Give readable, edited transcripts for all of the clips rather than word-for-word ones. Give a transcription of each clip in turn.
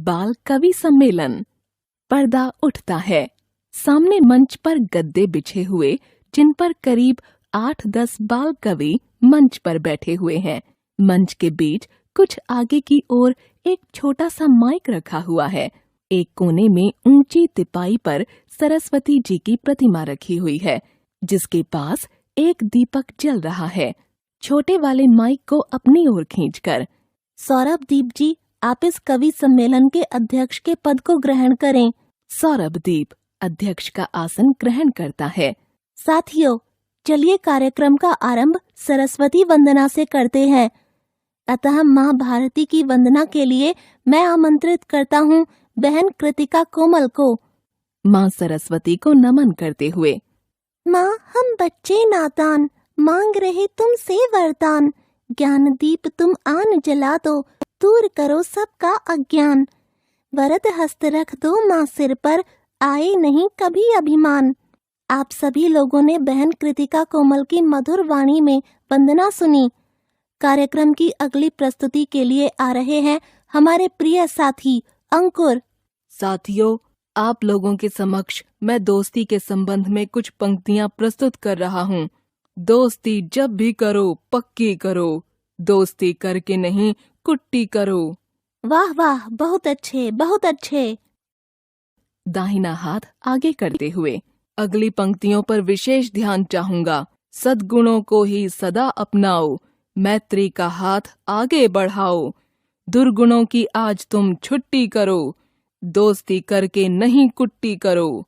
बाल कवि सम्मेलन। पर्दा उठता है। सामने मंच पर गद्दे बिछे हुए, जिन पर करीब 8-10 बाल कवि मंच पर बैठे हुए हैं। मंच के बीच कुछ आगे की ओर एक छोटा सा माइक रखा हुआ है। एक कोने में ऊंची तिपाई पर सरस्वती जी की प्रतिमा रखी हुई है, जिसके पास एक दीपक जल रहा है। छोटे वाले माइक को अपनी ओर खींचकर, सौरभ दीप जी, आप इस कवि सम्मेलन के अध्यक्ष के पद को ग्रहण करें। सौरभ दीप अध्यक्ष का आसन ग्रहण करता है। साथियों, चलिए कार्यक्रम का आरंभ सरस्वती वंदना से करते हैं। अतः माँ भारती की वंदना के लिए मैं आमंत्रित करता हूँ बहन कृतिका कोमल को। माँ सरस्वती को नमन करते हुए, माँ, हम बच्चे नादान मांग रहे तुमसे वरदान। ज्ञान दीप तुम आन जला दो, दूर करो सबका अज्ञान। वरद हस्त रख दो माँ सिर पर, आए नहीं कभी अभिमान। आप सभी लोगों ने बहन कृतिका कोमल की मधुर वाणी में वंदना सुनी। कार्यक्रम की अगली प्रस्तुति के लिए आ रहे हैं हमारे प्रिय साथी अंकुर। साथियों, आप लोगों के समक्ष मैं दोस्ती के संबंध में कुछ पंक्तियां प्रस्तुत कर रहा हूँ। दोस्ती जब भी करो पक्की करो, दोस्ती करके नहीं कुट्टी करो। वाह वाह, बहुत अच्छे बहुत अच्छे। दाहिना हाथ आगे करते हुए, अगली पंक्तियों पर विशेष ध्यान चाहूंगा। सद्गुणों को ही सदा अपनाओ, मैत्री का हाथ आगे बढ़ाओ। दुर्गुणों की आज तुम छुट्टी करो, दोस्ती करके नहीं कुट्टी करो।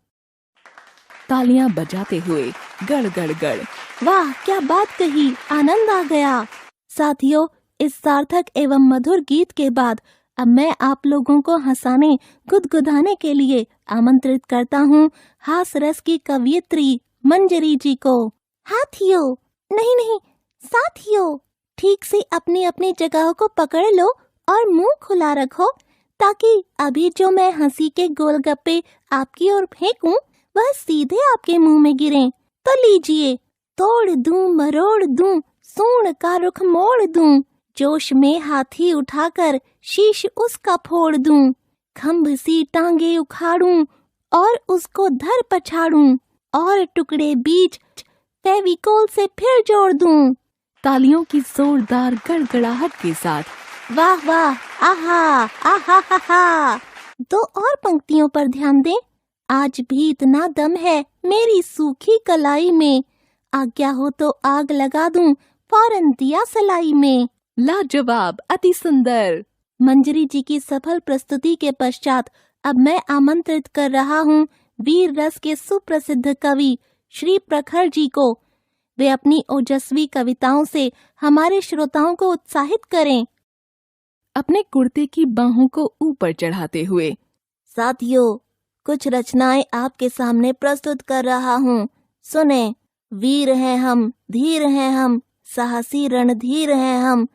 तालियां बजाते हुए गड़ गड़ गड़। वाह, क्या बात कही, आनंद आ गया। साथियों, इस सार्थक एवं मधुर गीत के बाद अब मैं आप लोगों को हंसाने गुदगुदाने के लिए आमंत्रित करता हूँ हास रस की कवयित्री मंजरी जी को। हाथियों, नहीं, साथियों, ठीक से अपनी अपनी जगहों को पकड़ लो और मुंह खुला रखो, ताकि अभी जो मैं हंसी के गोलगप्पे आपकी ओर फेंकूं वह सीधे आपके मुंह में गिरें। तो लीजिए, तोड़ दूं मरोड़ दूं, सूंड का रुख मोड़ दूं, जोश में हाथी उठाकर शीश उसका फोड़ दूं, खम्भ सी टांगे उखाड़ूं और उसको धर पछाड़ूं, और टुकड़े बीच फेविकोल से फिर जोड़ दूं। तालियों की जोरदार गड़गड़ाहट के साथ वाह वाह, आहा आहा हा हा। 2 और पंक्तियों पर ध्यान दें। आज भी इतना दम है मेरी सूखी कलाई में, आज्ञा हो तो आग लगा दूं फौरन दिया सलाई में। लाजवाब, अति सुंदर। मंजरी जी की सफल प्रस्तुति के पश्चात अब मैं आमंत्रित कर रहा हूँ वीर रस के सुप्रसिद्ध कवि श्री प्रखर जी को। वे अपनी ओजस्वी कविताओं से हमारे श्रोताओं को उत्साहित करें। अपने कुर्ते की बाहों को ऊपर चढ़ाते हुए, साथियों, कुछ रचनाएं आपके सामने प्रस्तुत कर रहा हूँ, सुने। वीर हैं हम, धीर हैं हम, साहसी रणधीर हैं हम,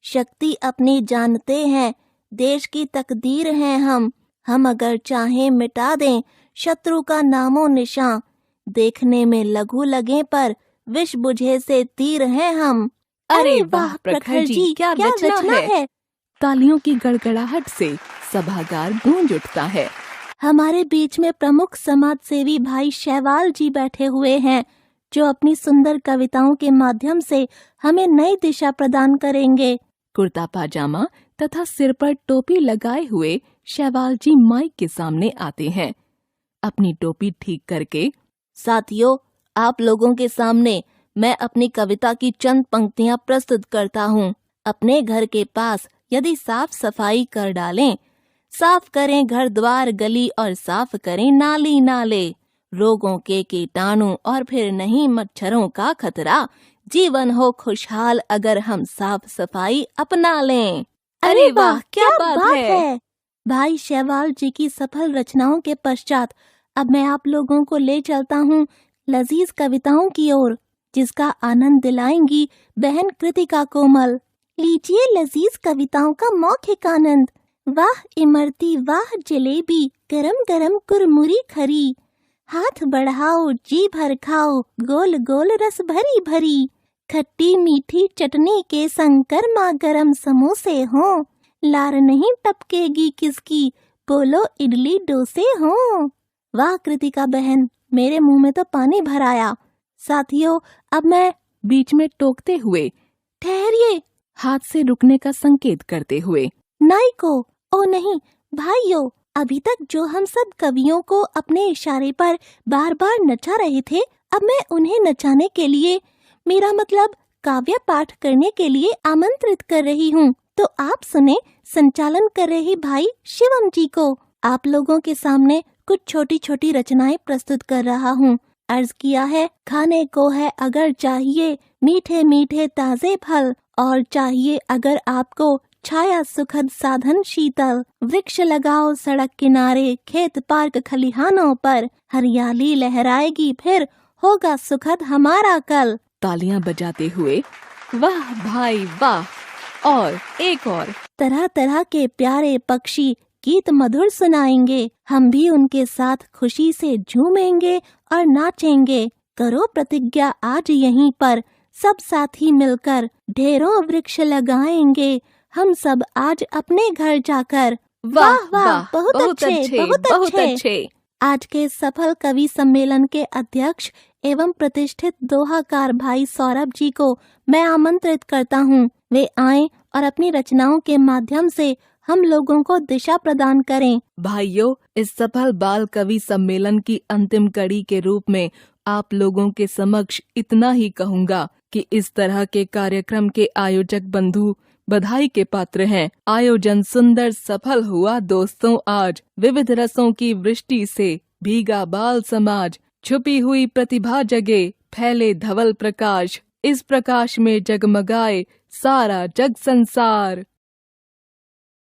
शक्ति अपनी जानते हैं, देश की तकदीर हैं हम अगर चाहें मिटा दें शत्रु का नामो निशां, देखने में लघु लगे पर विष बुझे से तीर हैं हम। अरे वाह प्रखर जी, क्या रचना है। तालियों की गड़गड़ाहट से सभागार गूंज उठता है। हमारे बीच में प्रमुख समाज सेवी भाई शैवाल जी बैठे हुए हैं, जो अपनी सुंदर कविताओं के माध्यम से हमें नई दिशा प्रदान करेंगे। कुर्ता पाजामा तथा सिर पर टोपी लगाए हुए शैवाल जी माइक के सामने आते हैं। अपनी टोपी ठीक करके, साथियों, आप लोगों के सामने मैं अपनी कविता की चंद पंक्तियां प्रस्तुत करता हूँ। अपने घर के पास यदि साफ सफाई कर डालें, साफ करें घर द्वार गली और साफ करें नाली नाले, रोगों के कीटाणु और फिर नहीं मच्छरों का खतरा, जीवन हो खुशहाल अगर हम साफ सफाई अपना लें। अरे वाह, क्या बात है। भाई शैवाल जी की सफल रचनाओं के पश्चात अब मैं आप लोगों को ले चलता हूँ लजीज कविताओं की ओर, जिसका आनंद दिलाएंगी बहन कृतिका कोमल। लीजिए लजीज कविताओं का मौखिक आनंद। वाह इमरती वाह जलेबी, गरम गरम कुरमुरी खरी, हाथ बढ़ाओ जी भर खाओ, गोल गोल रस भरी भरी, खट्टी मीठी चटनी के संग गर्मा गरम समोसे हों, लार नहीं टपकेगी किसकी, बोलो इडली डोसे हों। वाह कृतिका बहन, मेरे मुंह में तो पानी भर आया। साथियों, अब मैं बीच में टोकते हुए, ठहरिए, हाथ से रुकने का संकेत करते हुए। नाइको, ओ नहीं भाइयों, अभी तक जो हम सब कवियों को अपने इशारे पर बार बार नचा रहे थे, अब मैं उन्हें नचाने के लिए, मेरा मतलब काव्य पाठ करने के लिए आमंत्रित कर रही हूँ। तो आप सुने, संचालन कर रही भाई शिवम जी को आप लोगों के सामने कुछ छोटी छोटी रचनाएं प्रस्तुत कर रहा हूँ। अर्ज किया है, खाने को है अगर चाहिए मीठे मीठे ताजे फल, और चाहिए अगर आपको छाया सुखद साधन शीतल। वृक्ष लगाओ सड़क किनारे, खेत पार्क खलिहानों पर, हरियाली लहराएगी फिर होगा सुखद हमारा कल। तालियां बजाते हुए, वाह भाई वाह, और एक और। तरह तरह के प्यारे पक्षी गीत मधुर सुनाएंगे, हम भी उनके साथ खुशी से झूमेंगे और नाचेंगे। करो प्रतिज्ञा आज यहीं पर, सब साथी मिलकर ढेरों वृक्ष लगाएंगे हम सब आज अपने घर जाकर। वाह वाह, बहुत अच्छे। आज के सफल कवि सम्मेलन के अध्यक्ष एवं प्रतिष्ठित दोहाकार भाई सौरभ जी को मैं आमंत्रित करता हूँ। वे आएं और अपनी रचनाओं के माध्यम से हम लोगों को दिशा प्रदान करें। भाइयों, इस सफल बाल कवि सम्मेलन की अंतिम कड़ी के रूप में आप लोगों के समक्ष इतना ही कहूँगा कि इस तरह के कार्यक्रम के आयोजक बंधु बधाई के पात्र हैं। आयोजन सुंदर सफल हुआ दोस्तों आज। विविध रसों की वृष्टि से भीगा बाल समाज, छुपी हुई प्रतिभा जगे, फैले धवल प्रकाश, इस प्रकाश में जगमगाए सारा जग संसार।